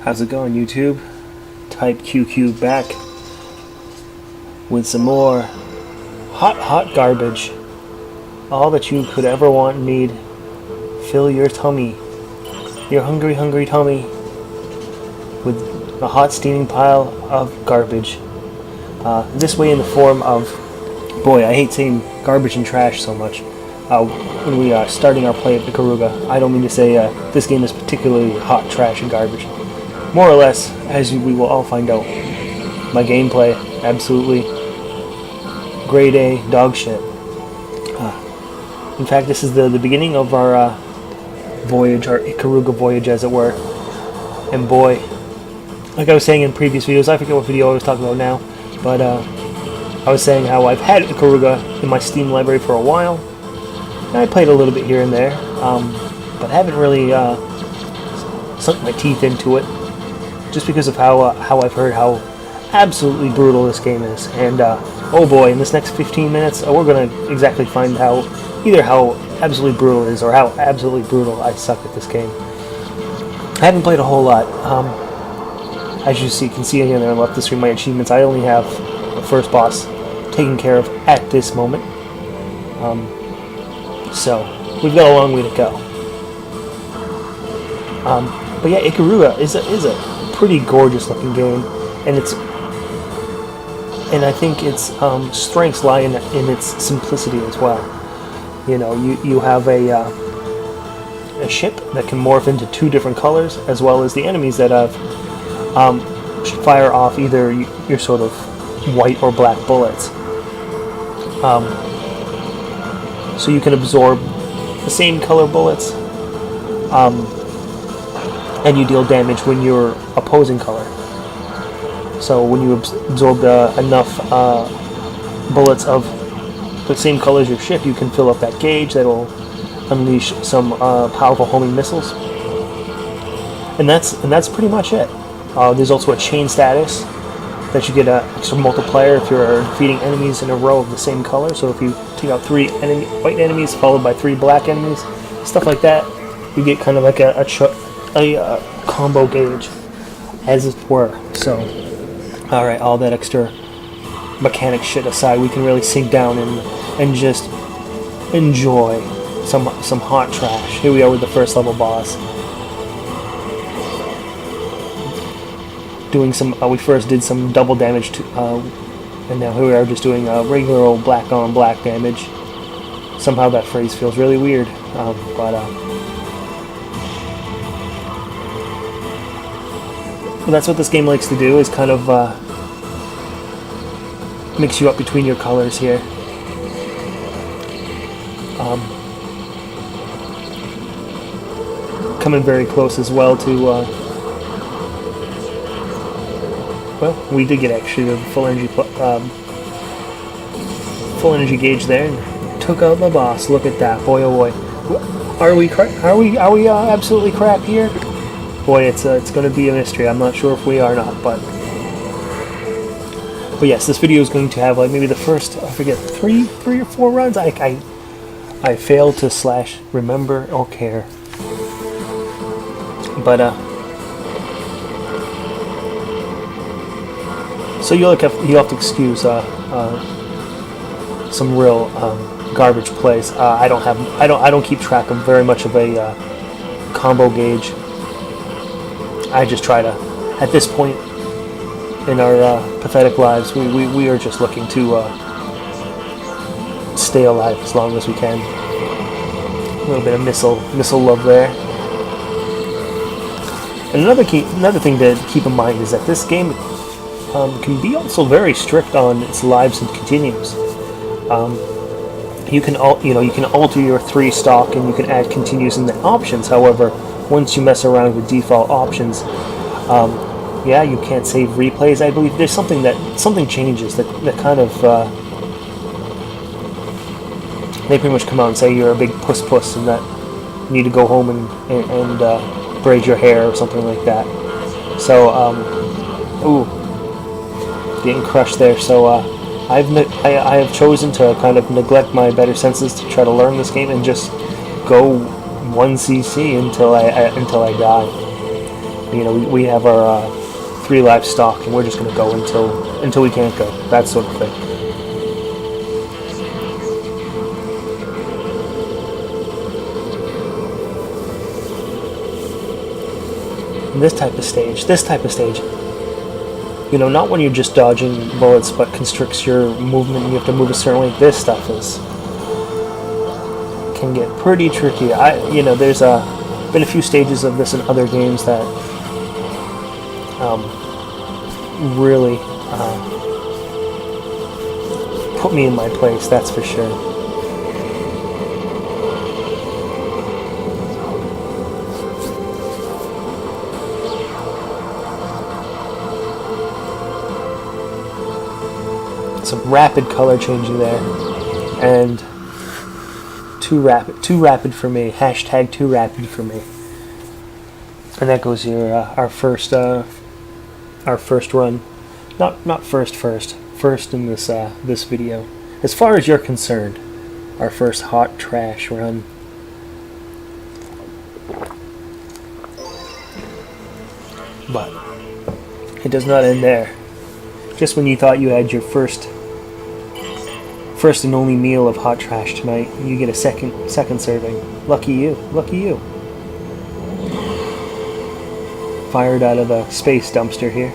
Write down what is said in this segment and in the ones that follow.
How's it going, YouTube? Type QQ back with some more hot garbage. All that you could ever want and need. Fill your tummy, your hungry tummy, with a hot steaming pile of garbage. This way in the form of, boy, I hate saying garbage and trash so much. When we are starting our play at Ikaruga, I don't mean to say this game is particularly hot, trash, and garbage. More or less, as we will all find out, my gameplay, absolutely grade A dog shit. In fact, this is the beginning of our voyage, our Ikaruga voyage, as it were. And boy, like I was saying in previous videos, I forget what video I was talking about now, but I was saying how I've had Ikaruga in my Steam library for a while, and I played a little bit here and there, but haven't really sunk my teeth into it, just because of how I've heard how absolutely brutal this game is. And oh boy, in this next 15 minutes, we're going to exactly find out either how absolutely brutal it is or how absolutely brutal I suck at this game. I haven't played a whole lot. As you can see again, I left the screen my achievements. I only have the first boss taken care of at this moment. So we've got a long way to go. But yeah, Ikaruga is a pretty gorgeous looking game, and I think its strengths lie in its simplicity as well. You know, you have a ship that can morph into two different colors, as well as the enemies that have fire off either your sort of white or black bullets. So you can absorb the same color bullets, and you deal damage when you're opposing color. So when you absorb enough bullets of the same color as your ship, you can fill up that gauge that will unleash some powerful homing missiles. And that's pretty much it. There's also a chain status that you get an extra multiplier if you're defeating enemies in a row of the same color. So if you take out 3 white enemies followed by 3 black enemies, stuff like that, you get kind of like a combo gauge, as it were. So, all right, all that extra mechanic shit aside, we can really sink down and just enjoy some hot trash. Here we are with the first level boss. Doing some, we first did some double damage to, and now here we are just doing regular old black on black damage. Somehow that phrase feels really weird, but that's what this game likes to do, is kind of mix you up between your colors here. Coming very close as well to, well, we did get actually the full energy gauge there, and took out the boss. Look at that, boy! Oh boy, are we absolutely crap here? Boy, it's going to be a mystery. I'm not sure if we are or not, but yes, this video is going to have like maybe the first, I forget, three or 4 runs. I failed to / remember or care, but so you'll have to excuse some real garbage plays. I don't keep track of very much of a combo gauge. I just try to, at this point in our pathetic lives, we are just looking to stay alive as long as we can. A little bit of missile love there. And another thing to keep in mind is that this game can be also very strict on its lives and continues. You can alter your 3 stock, and you can add continues in the options. However, once you mess around with default options, yeah, you can't save replays. I believe there's something changes that kind of they pretty much come out and say you're a big puss and that you need to go home and braid your hair or something like that. So ooh, getting crushed there. So I have chosen to kind of neglect my better senses to try to learn this game and just go 1cc until I die. You know, we have our 3 life stock, and we're just going to go until we can't go. That sort of thing. And this type of stage, you know, not when you're just dodging bullets, but constricts your movement and you have to move a certain way. This stuff can get pretty tricky. You know, there's been a few stages of this in other games that really put me in my place, that's for sure. Some rapid color changing there, and too rapid for me. Hashtag too rapid for me. And that goes your our first run, not first in this video. As far as you're concerned, our first hot trash run. But it does not end there. Just when you thought you had your first and only meal of hot trash tonight, you get a second serving. Lucky you. Fired out of the space dumpster here.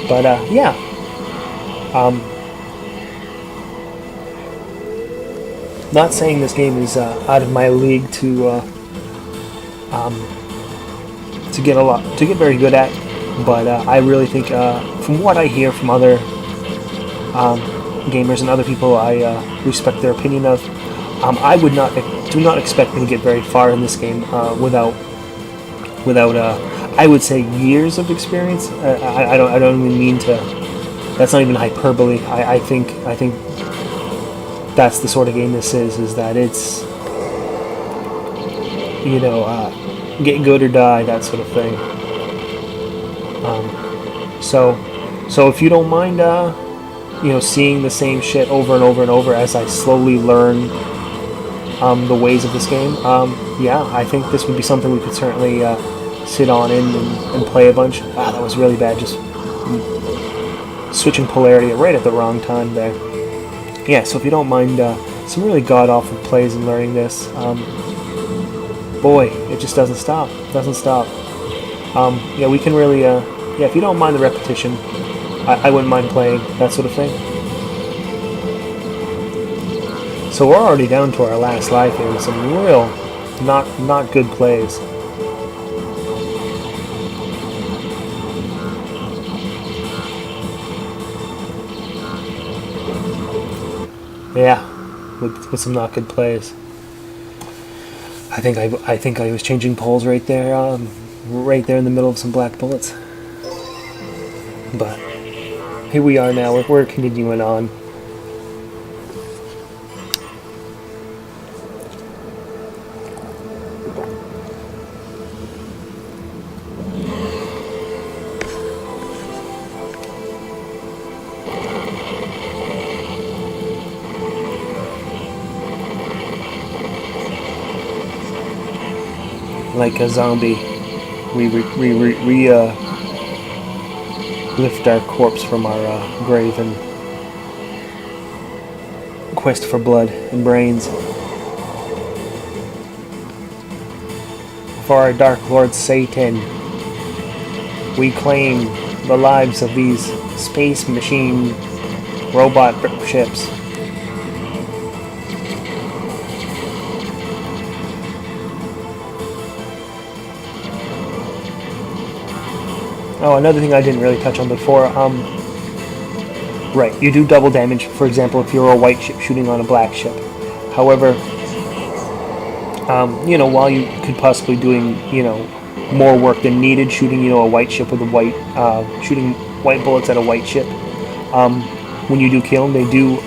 But yeah. Not saying this game is out of my league to get very good at, but I really think, from what I hear from other gamers and other people I respect their opinion of, I do not expect me to get very far in this game without I would say years of experience. I don't even mean to. That's not even hyperbole. I think that's the sort of game this is that it's, you know, get good or die, that sort of thing. So if you don't mind, you know, seeing the same shit over and over and over as I slowly learn the ways of this game, yeah, I think this would be something we could certainly sit on and play a bunch. That was really bad, just switching polarity right at the wrong time there. Yeah, so if you don't mind some really god-awful plays and learning this, boy, it just doesn't stop. Yeah, we can really, yeah, if you don't mind the repetition, I wouldn't mind playing, that sort of thing. So we're already down to our last life here with some real not good plays. Yeah, with some not good plays. I think I was changing poles right there in the middle of some black bullets. But here we are now. We're continuing on. Like a zombie, we lift our corpse from our grave and quest for blood and brains. For our Dark Lord Satan, we claim the lives of these space machine robot ships. Oh, another thing I didn't really touch on before, right, you do double damage, for example, if you're a white ship shooting on a black ship. However, you know, while you could possibly doing, you know, more work than needed shooting, you know, a white ship with a white, shooting white bullets at a white ship, when you do kill them, they do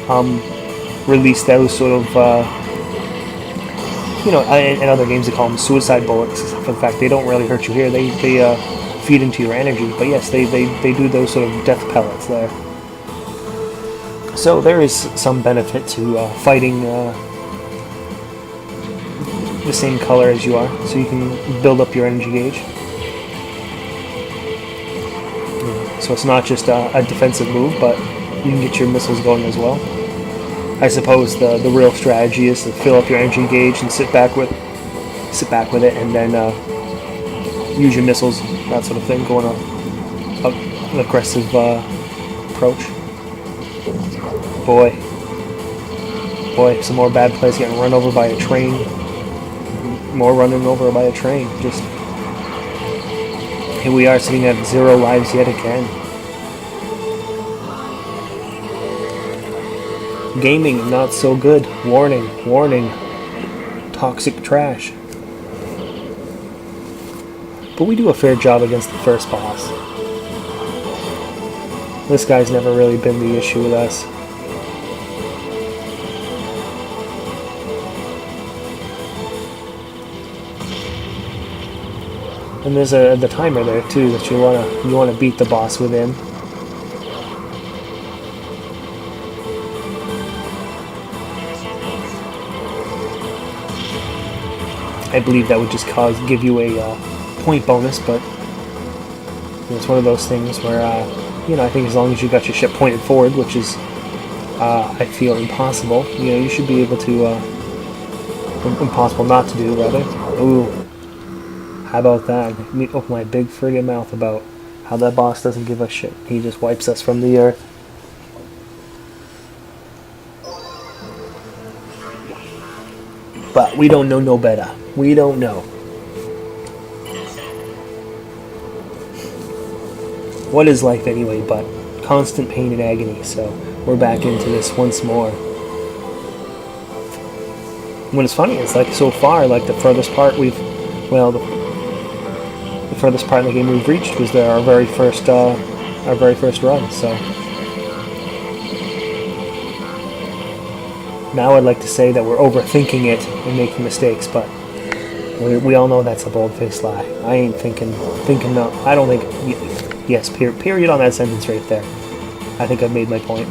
release those sort of, you know, in other games they call them suicide bullets. In fact, they don't really hurt you here. They feed into your energy. But yes, they do those sort of death pellets there. So there is some benefit to fighting the same color as you are, so you can build up your energy gauge. So it's not just a defensive move, but you can get your missiles going as well. I suppose the real strategy is to fill up your energy gauge and sit back with it, and then use your missiles, that sort of thing, going on an aggressive approach. Boy, some more bad plays, getting run over by a train. More running over by a train. Just here we are sitting at 0 lives yet again. Gaming not so good. Warning, warning. Toxic trash. But we do a fair job against the first boss. This guy's never really been the issue with us. And there's the timer there too that you wanna beat the boss within. I believe that would just give you a point bonus, but it's one of those things where I think as long as you got your ship pointed forward, which is I feel impossible, you should be able to impossible not to do rather. Ooh. How about that? Let me open my big friggin' mouth about how that boss doesn't give a shit. He just wipes us from the earth. But we don't know no better. We don't know. What is life anyway but constant pain and agony? So we're back into this once more. What is funny is so far, the furthest part the furthest part of the game we've reached was our very first run. So now I'd like to say that we're overthinking it and making mistakes, but we all know that's a bold-faced lie. I ain't thinking no. I don't think. Yes, period on that sentence right there. I think I've made my point.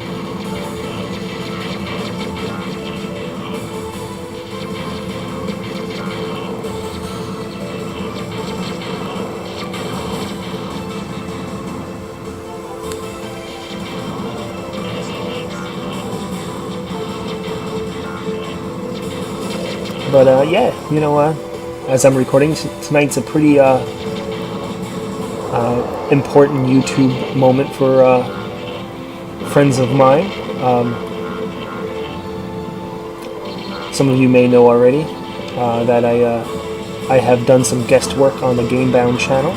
But yeah, as I'm recording tonight's a pretty important YouTube moment for friends of mine. Some of you may know already that I have done some guest work on the Gamebound channel.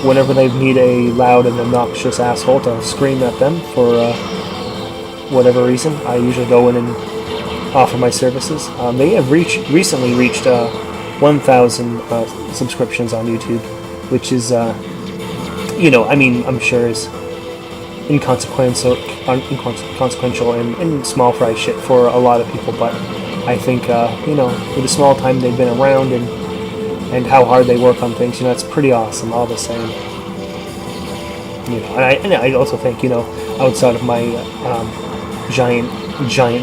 Whenever they need a loud and obnoxious asshole to scream at them for whatever reason, I usually go in and offer my services. They have recently reached 1,000 subscriptions on YouTube, which is, I'm sure is inconsequential and small fry shit for a lot of people. But I think, with the small time they've been around and how hard they work on things, it's pretty awesome all the same. And I also think, outside of my giant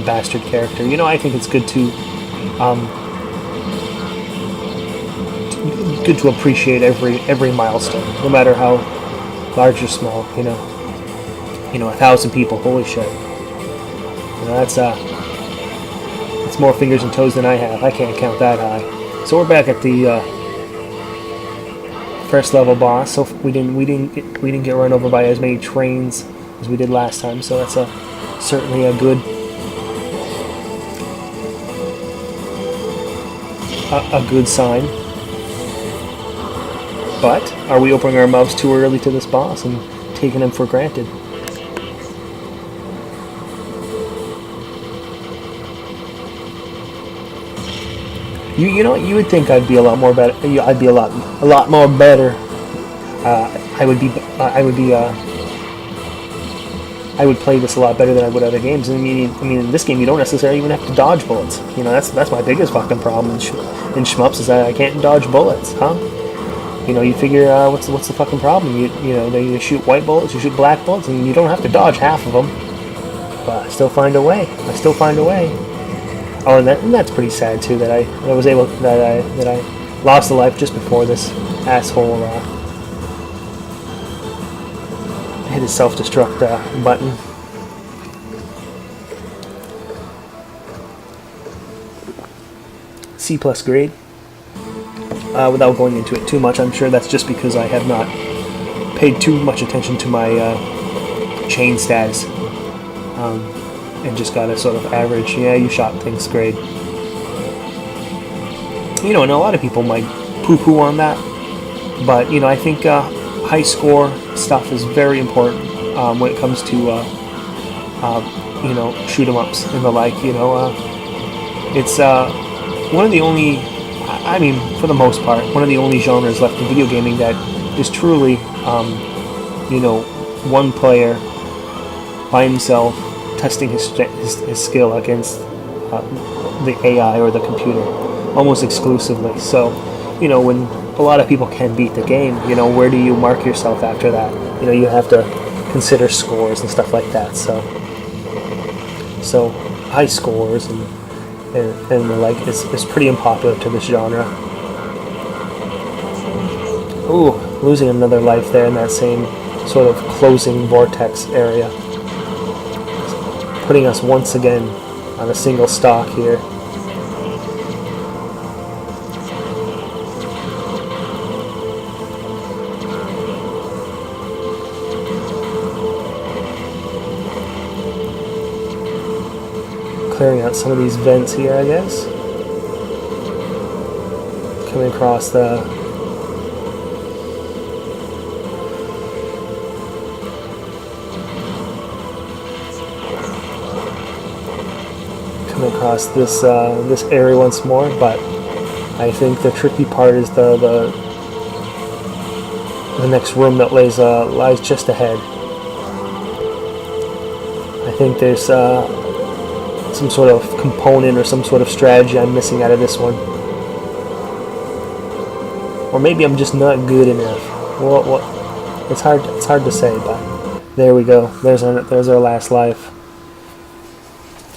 bastard character, I think it's good to appreciate every milestone, no matter how large or small. 1,000 people, holy shit. That's more fingers and toes than I have. I can't count that high. So we're back at the first level boss. So we didn't get run over by as many trains as we did last time. So that's certainly a good sign. But are we opening our mouths too early to this boss and taking him for granted? You know what? You would think I'd be a lot more better. I'd be a lot more better. I would play this a lot better than I would other games. I mean, in this game, you don't necessarily even have to dodge bullets. That's my biggest fucking problem in shmups is that I can't dodge bullets, huh? You know, you figure what's the fucking problem? You know, you shoot white bullets, you shoot black bullets, and you don't have to dodge half of them. But I still find a way. I still find a way. Oh, and that's pretty sad too. That I was able that I lost a life just before this asshole hit his self-destruct button. C+ grade. Without going into it too much, I'm sure that's just because I have not paid too much attention to my chain status, and just got a sort of average. Yeah, you shot things grade. You know, and a lot of people might poo-poo on that, but you know, I think high score stuff is very important when it comes to you know, shoot 'em ups and the like. You know, it's one of the only, I mean, for the most part, one of the only genres left in video gaming that is truly, you know, one player by himself testing his skill against the AI or the computer, almost exclusively. So, you know, when a lot of people can beat the game, you know, where do you mark yourself after that? You know, you have to consider scores and stuff like that. So high scores and the like is pretty unpopular to this genre. Ooh, losing another life there in that same sort of closing vortex area. Putting us once again on a single stock here. Clearing out some of these vents here, I guess. Coming across the this area once more, but I think the tricky part is the next room that lies just ahead. I think there's some sort of component or some sort of strategy I'm missing out of this one, or maybe I'm just not good enough. What? It's hard to say, but there we go. There's our last life.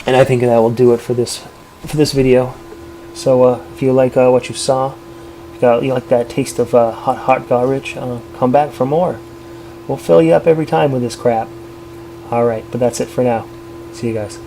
And I think that will do it for this video. So if you like what you saw, if you like that taste of hot garbage, come back for more. We'll fill you up every time with this crap. Alright, but that's it for now. See you guys.